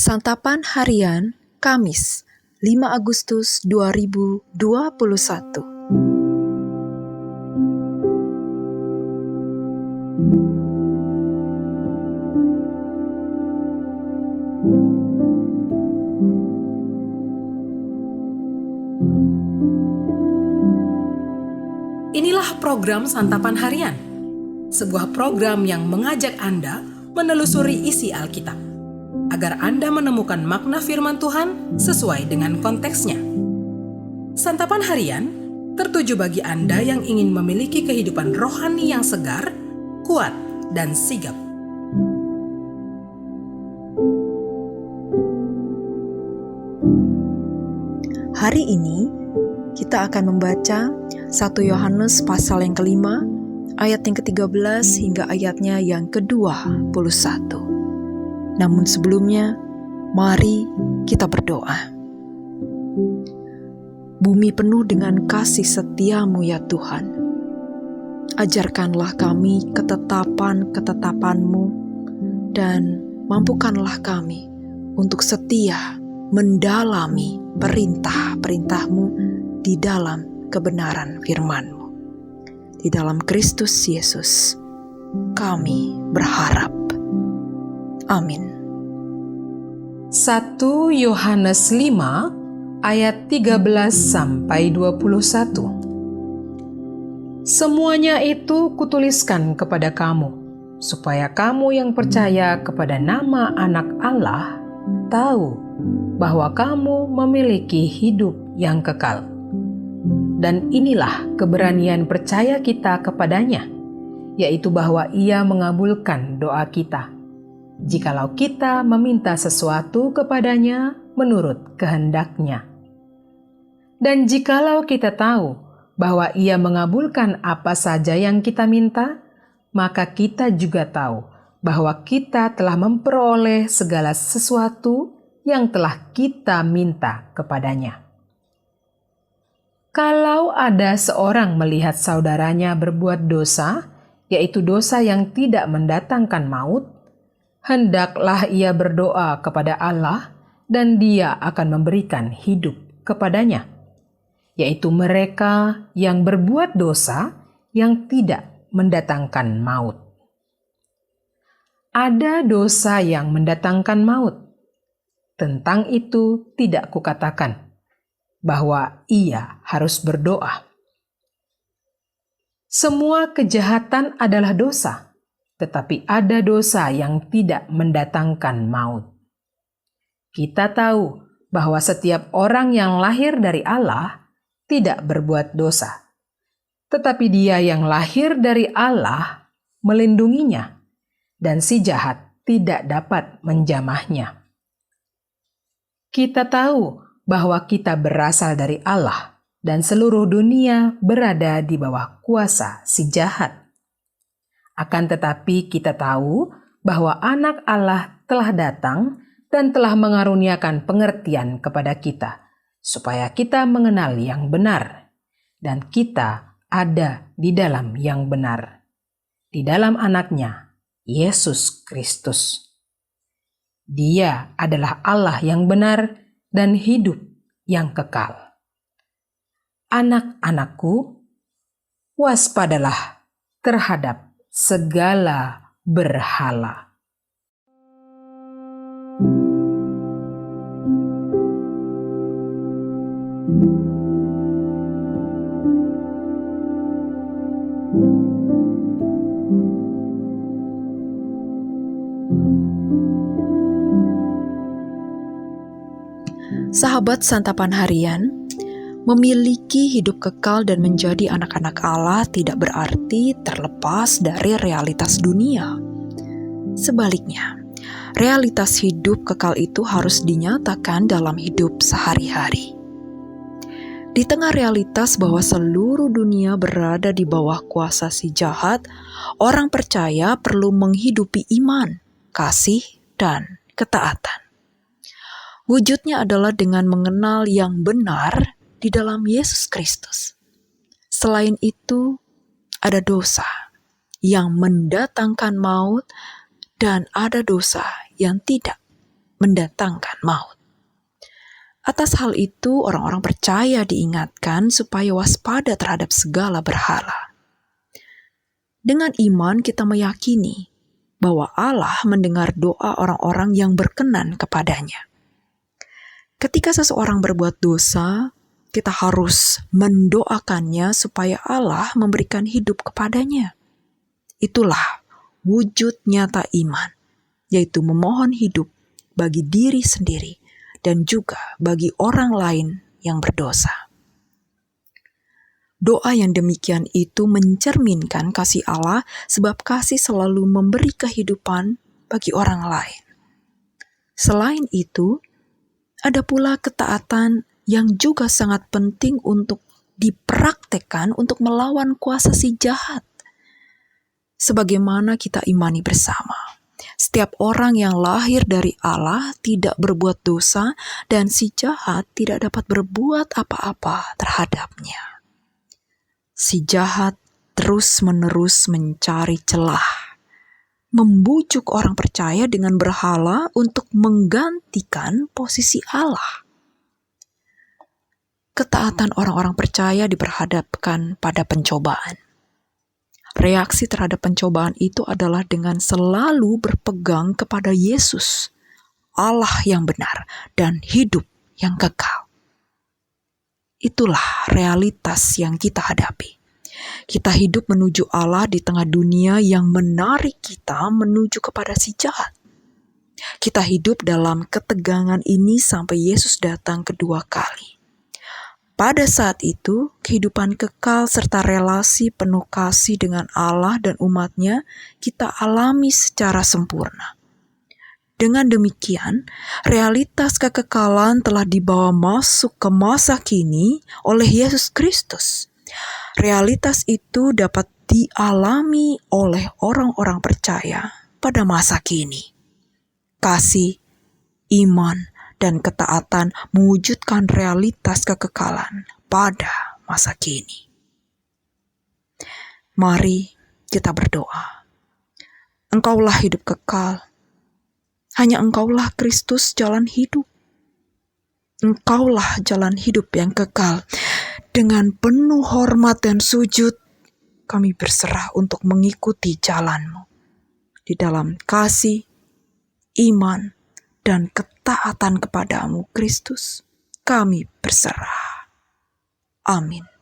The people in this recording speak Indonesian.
Santapan Harian Kamis 5 Agustus 2021. Inilah program Santapan Harian, sebuah program yang mengajak Anda menelusuri isi Alkitab, agar Anda menemukan makna firman Tuhan sesuai dengan konteksnya. Santapan Harian tertuju bagi Anda yang ingin memiliki kehidupan rohani yang segar, kuat, dan sigap. Hari ini kita akan membaca 1 Yohanes pasal yang kelima, ayat yang ke-13 hingga ayatnya yang ke-21. Namun sebelumnya, mari kita berdoa. Bumi penuh dengan kasih setia-Mu ya Tuhan. Ajarkanlah kami ketetapan-ketetapan-Mu dan mampukanlah kami untuk setia mendalami perintah-perintah-Mu di dalam kebenaran firman-Mu. Di dalam Kristus Yesus, kami berharap. Amin. 1 Yohanes 5 ayat 13-21. Semuanya itu kutuliskan kepada kamu, supaya kamu yang percaya kepada nama Anak Allah tahu bahwa kamu memiliki hidup yang kekal. Dan inilah keberanian percaya kita kepadanya, yaitu bahwa Ia mengabulkan doa kita, jikalau kita meminta sesuatu kepadanya menurut kehendak-Nya. Dan jikalau kita tahu bahwa Ia mengabulkan apa saja yang kita minta, maka kita juga tahu bahwa kita telah memperoleh segala sesuatu yang telah kita minta kepadanya. Kalau ada seorang melihat saudaranya berbuat dosa, yaitu dosa yang tidak mendatangkan maut, hendaklah ia berdoa kepada Allah dan Dia akan memberikan hidup kepadanya, yaitu mereka yang berbuat dosa yang tidak mendatangkan maut. Ada dosa yang mendatangkan maut. Tentang itu tidak kukatakan bahwa ia harus berdoa. Semua kejahatan adalah dosa, tetapi ada dosa yang tidak mendatangkan maut. Kita tahu bahwa setiap orang yang lahir dari Allah tidak berbuat dosa, tetapi Dia yang lahir dari Allah melindunginya, dan si jahat tidak dapat menjamahnya. Kita tahu bahwa kita berasal dari Allah dan seluruh dunia berada di bawah kuasa si jahat. Akan tetapi kita tahu bahwa Anak Allah telah datang dan telah mengaruniakan pengertian kepada kita, supaya kita mengenal yang benar, dan kita ada di dalam yang benar, di dalam Anaknya, Yesus Kristus. Dia adalah Allah yang benar dan hidup yang kekal. Anak-anakku, waspadalah terhadap segala berhala. Sahabat Santapan Harian, memiliki hidup kekal dan menjadi anak-anak Allah tidak berarti terlepas dari realitas dunia. Sebaliknya, realitas hidup kekal itu harus dinyatakan dalam hidup sehari-hari. Di tengah realitas bahwa seluruh dunia berada di bawah kuasa si jahat, orang percaya perlu menghidupi iman, kasih, dan ketaatan. Wujudnya adalah dengan mengenal yang benar di dalam Yesus Kristus. Selain itu, ada dosa yang mendatangkan maut dan ada dosa yang tidak. mendatangkan maut. Atas hal itu, orang-orang percaya diingatkan supaya waspada terhadap segala berhala. Dengan iman kita meyakini bahwa Allah mendengar doa orang-orang yang berkenan kepadanya. Ketika seseorang berbuat dosa, kita harus mendoakannya supaya Allah memberikan hidup kepadanya. Itulah wujud nyata iman, yaitu memohon hidup bagi diri sendiri dan juga bagi orang lain yang berdosa. Doa yang demikian itu mencerminkan kasih Allah, sebab kasih selalu memberi kehidupan bagi orang lain. Selain itu, ada pula ketaatan yang juga sangat penting untuk dipraktekkan untuk melawan kuasa si jahat. Sebagaimana kita imani bersama, setiap orang yang lahir dari Allah tidak berbuat dosa dan si jahat tidak dapat berbuat apa-apa terhadapnya. Si jahat terus-menerus mencari celah, membujuk orang percaya dengan berhala untuk menggantikan posisi Allah. Ketaatan orang-orang percaya diperhadapkan pada pencobaan. Reaksi terhadap pencobaan itu adalah dengan selalu berpegang kepada Yesus, Allah yang benar dan hidup yang kekal. Itulah realitas yang kita hadapi. Kita hidup menuju Allah di tengah dunia yang menarik kita menuju kepada si jahat. Kita hidup dalam ketegangan ini sampai Yesus datang kedua kali. Pada saat itu, kehidupan kekal serta relasi penuh kasih dengan Allah dan umat-Nya kita alami secara sempurna. Dengan demikian, realitas kekekalan telah dibawa masuk ke masa kini oleh Yesus Kristus. Realitas itu dapat dialami oleh orang-orang percaya pada masa kini. Kasih, iman, dan ketaatan mewujudkan realitas kekekalan pada masa kini. Mari kita berdoa. Engkaulah hidup kekal. Hanya Engkaulah Kristus jalan hidup. Engkaulah jalan hidup yang kekal. Dengan penuh hormat dan sujud, kami berserah untuk mengikuti jalan-Mu. Di dalam kasih, iman, dan ketaatan kepadamu, Kristus, kami berserah. Amin.